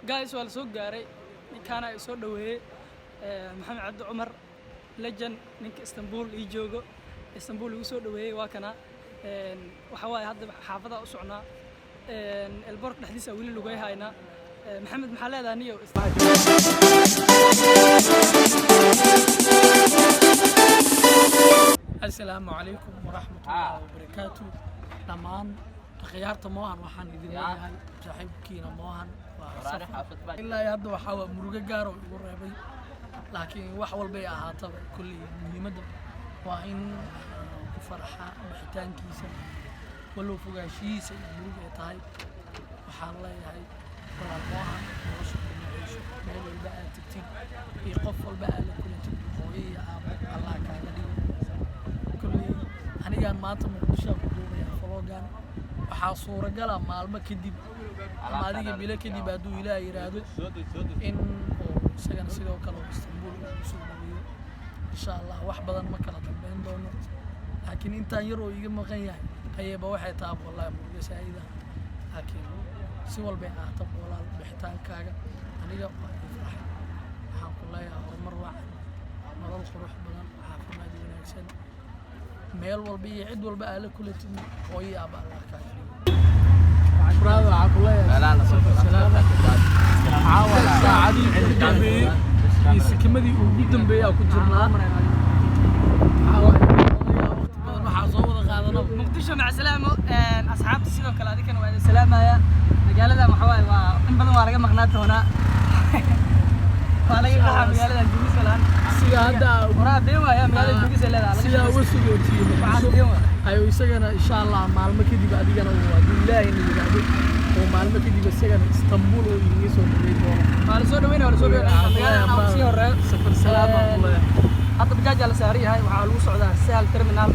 guys waa la soo gaaray ninkaana ay soo dhaweeyay maxamed cabdi cumar legend ninka Istanbul ii joogo Istanbul uu soo dhaweeyay waa kana waxa waay hadda xaafada u socnaa elbork dhaxdiisa wili lagu haynaa maxamed maxaa leedahay niyo السلام عليكم ورحمة الله وبركاته. دمان خيارته موهن وحن إذن ياهي صاحب كينا موهن إلا يهدو وحاوة مروجة جارو يقول ربي لكن وحول بيع هاتف كل مهمة وإن فرحة بحتان كيسة ولو فوق شيء مروجة تاي وحال الله ياهي ولا موهن ورشة بنعيش مال البقى تكتب يقفل بقى لكل تبقوية الله كاغدي aniga maanta muqdisho ku duubay afloogan waxa suuragal ah maalmo kadib ama adiga bila kadib haduu Ilaahay yiraahdo in isagan sidoo kale Istanbul uu soo dhaweeyo insha Allah wax badan ma kala dambeyn doono laakiin intaan yar oo iga maqan yahay ayaba waxay taab wallahi muqdisho saayida laakiin si walba ah tab walaal bixitaankaaga aniga waxaan ku leeyahay horumar wacan nolol qurux badan caafimaad wanaagsan meel walba iyo cid walba aala kula timi hooyo aba Allah ka fiiyo brother aqulaya salaam caawada saacadi dambeey iskamadii ugu dambeeyay ku jirnaa caawada waqti badan waxa soo wada qaadano muqdisho mac salaamo asxaabta sidoo kale adikana waa salaamaya magaalada waxa waa in badan waa laga maqnaa doonaa وأنا يبغى مجال الجوز الآن. سيادة. ورا ديما يا مجال الجوز الآن. سيادة وسجوتي. بعد ديما. أيوة يسجنا إن شاء الله معلومة كذي بعد يجنا والله إني بعد ومعلومة كذي بس يجنا إسطنبول وينيس ومريض. على صور وين ولا صور وين؟ أنا أمسي ورا. سفر سلام الله. حتى بجاج على سعري هاي وعلى وصعد السهل ترمينال.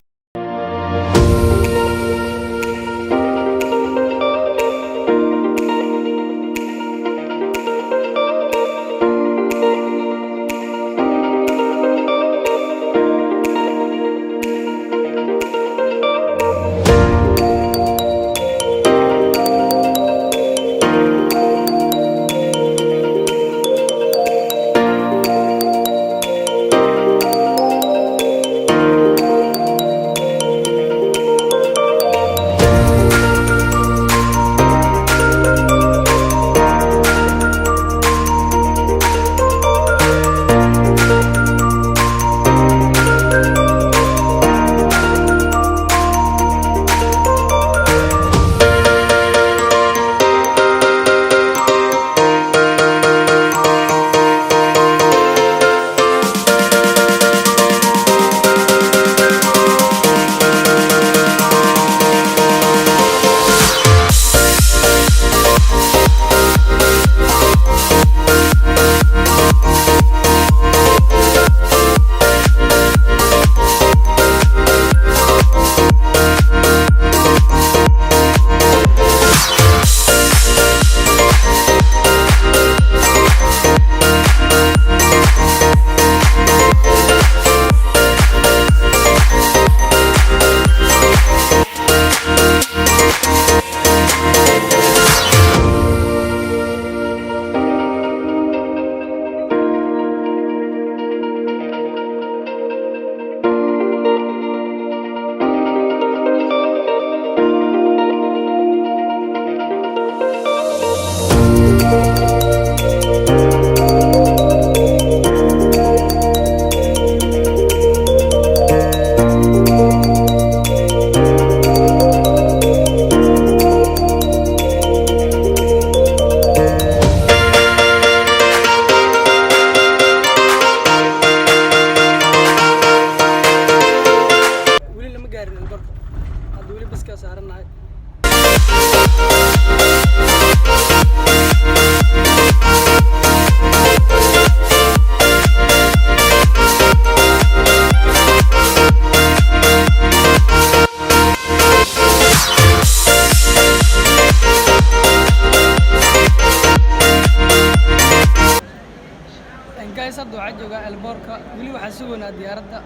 guys hadda waxa jooga elborka wili waxa sugoona diyaaradda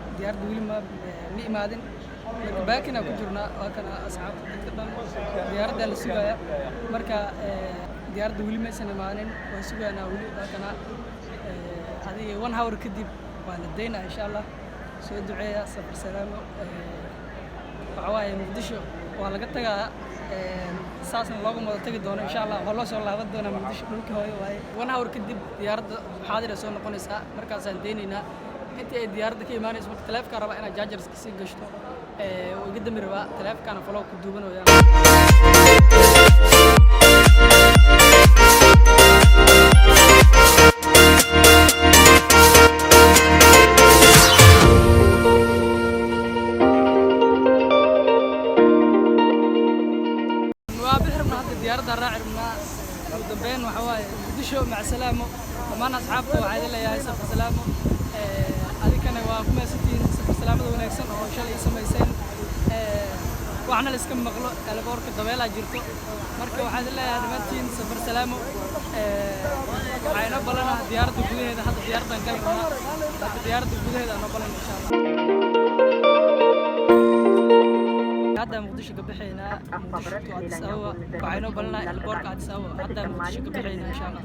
wili ma imaadin baakina ku jirnaa waa kana asxaabta dadka dhan diyaaradda la sugaya marka diyaaradda weli maysan imaanin waan sugaynaa weli halkana adiga 1 hour kadib waan la daynaa insha Allah soo duceeya safar salaamo waxa waaye Muqdisho waa laga tagaa saasna looga wada tagi doono insha Allah waa loo soo laaban doonaa Muqdisho dhulka hooyo waaye 1 hour kadib diyaaradda xaadir soo noqonaysaa markaasaan daynaynaa intii ay diyaaradda ka imaanayso marka taleefanka raba inaad chargerska sii gashto ugu dambi rabaa taleefankana follow ku duubanayaan diyaaradda raacirna ugu dambeyn waxa waaye Muqdisho mac salaamo dhammaan asxaabta waxaa idin leeyahay safar salaamo adikana waa ku meesantiin safar salaamada wanaagsan oo shalay samayseen waxna la iska maqlo elboorka dabeelaa jirto marka waxaa idin leeyahay dhammaantiin safar salaamo waxayna balanaa diyaaradda gudaheeda hadda diyaaraddan gali rabnaa hadda diyaaradda gudaheeda anoo balan insha Allah هذا مقدش كبحينا مقدش عاد سوا وعينو بلنا البورك عاد سوا هذا مقدش كبحينا إن شاء الله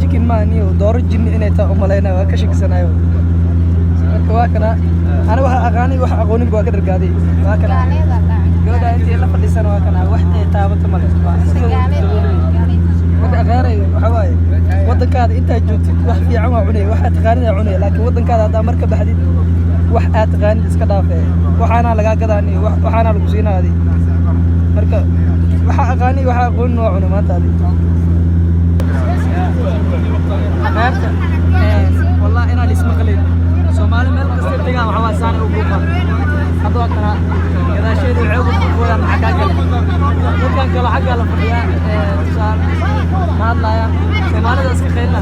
chicken ma niyo dooro jin inay taa umalayna waa ka shaqsanayo marka waa kana ana waxa aqooni waa ka dhargaaday waa kana gabadha intii la fadhiisana waa kana wax ay taabato male marka aqaaray waxa waaye wadankaada inta joogtid wax fiican waa cunay waxa taqaanida cunay laakiin wadankaada hada marka baxdid wax aad taqaanid iska dhaafay waxaana laga gadaani waxaana lagu siinaadi marka waxa aqooni waa cunay maanta والله أنا اللي اسمه خليل سومالي ملك استرجع وحواس ثاني وبوقا هذا كنا كذا شيء يعوض ويا محكاك ممكن كلا حاجة لفريا صار ما الله يا سومالي ده سكخيلنا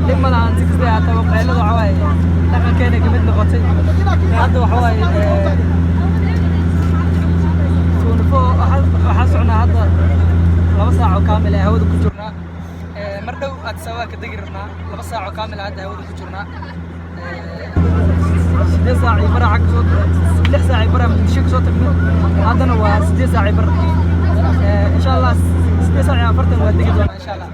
لما أنا عندي كذا أتوقع قيلة وحواي لكن كأنه كمية نقطة هذا وحواي تونفو أحسنا هذا 2 ساعة كاملة هود كجرنا مردو أتسوى كدقرنا 2 ساعة كاملة هذا هود كجرنا 6 ساعة عبارة عن صوت 6 ساعة عبارة من شيك صوت منه هذا هو 6 ساعة عبارة إن شاء الله 6 ساعة عبارة ودقرنا إن شاء الله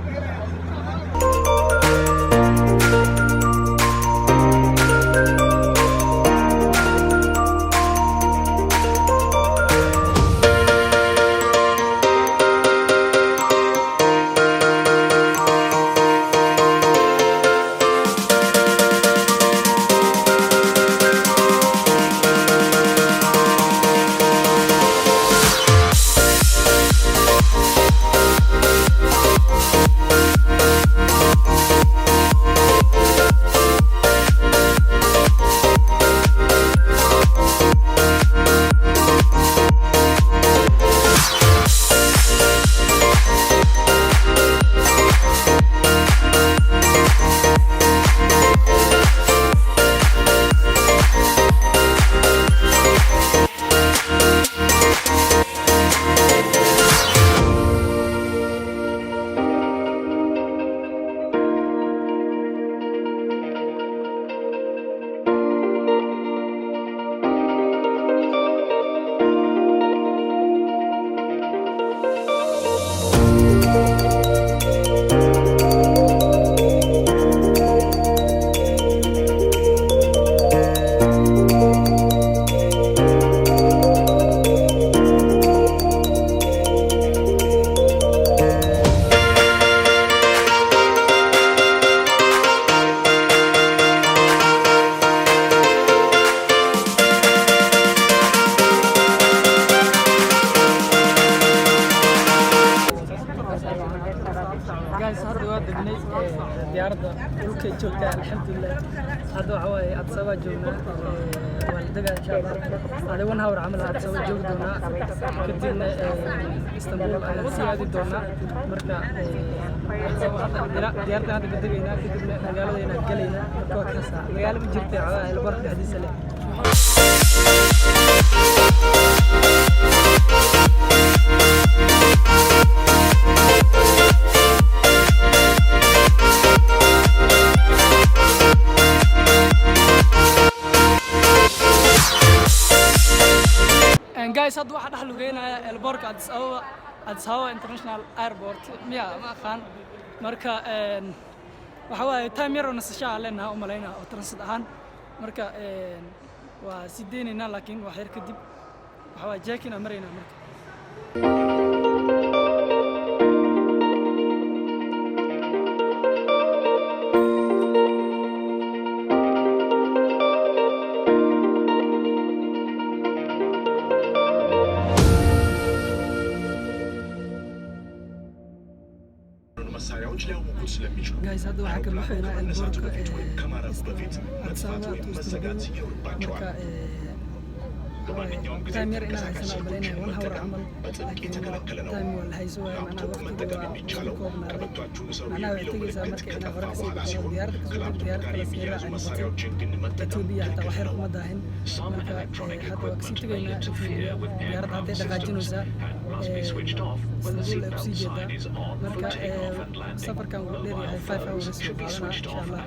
guys hadda waa degnay diyaaradda dhulka joogtaa alxamdulillah hadda waxa waaye Addis Ababa joognaa waa la degaa insha Allah hada 1 hour camal Addis Ababa joogi doonaa kadibna Istanbul ayaan sii aadi doonaa marka diyaaradda hadda ka degaynaa kadibna magaaladayna galaynaa marka waa kaasa magaalo ma jirto elboorka dhexdiisa leh guys hadda waxa dhax lugeynaya elboorka Addis Ababa International Airport miya ma aqaan marka waxa waaye time yar oo nasasho leenahay u maleynaa oo transit ahaan marka waa sideynayna laakiin wax yar kadib waxa waaye jeekin amarayna marka guys hadda waxa ka baxayna elboorka Addis Ababa marka time yar inaan haysana maleynaya 1 hour camal laakiin time wala hayso macnaha waqtiga waa koobnaaday macnaha way tegaysaa marka inaan hore kasii baxdo diyaaradda kala siira Ethiopia hataa wax yar kuma daahin marka hadda waa kasii tegaynaa diyaaradda hadday dhaqaajinaysaa Istanbul ay kusii jeedaa marka safarkan wuu dheeryahay 5 hours oo qaadanaa insha Allah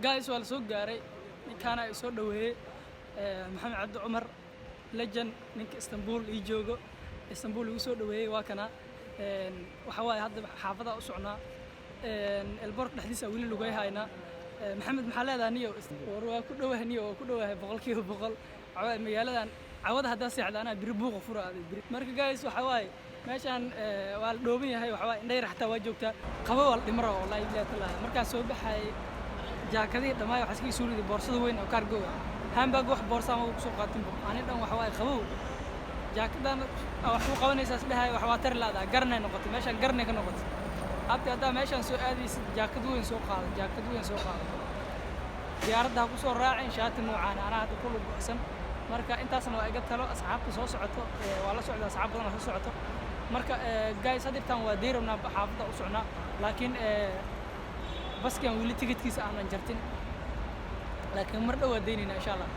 guys waa la soo gaaray ninkaan ay soo dhaweeyay Maxamed Cabdi Cumar legend ninka Istanbul ii joogo Istanbul uu soo dhaweeyay waa kana waxa waaye hadda xaafada u socnaa elboorka dhexdiisa wili lugay hayna Maxamed maxaa leedahay niyo waa ku dhawahay niyo ku dhawahay 100% magaaladan cawada hadda seexda ana biri buuq furaaday marka guys waxa waaye meeshan waa la dhooban yahay waxa waaye indhay raxta waa joogtaa qabo wal dhimro wallahi ilaahay talaa marka soo baxay jaakadii dhamay waxa iska soo riday boorsada weyn oo cargo handbag wax boorsa ama ku soo qaatin ani dhan waxa waaye qabow jaakadan wax u qabanaysaa sidii wax waa tar laada garnay noqotay meeshan garnay ka noqotay hadda meeshan soo aadaysid jaakad weyn soo qaado diyaaradda ku soo raacin shaati noocaan ana hadda ku lugsan marka intaasna waa iga talo asxaabta soo socoto waa la socda asxaab badan soo socoto marka guys hadda waa deerona xaafada u socnaa laakiin baskan wili tigidkiisa aanan jartin laakiin mar dhaw waa deynayna insha Allah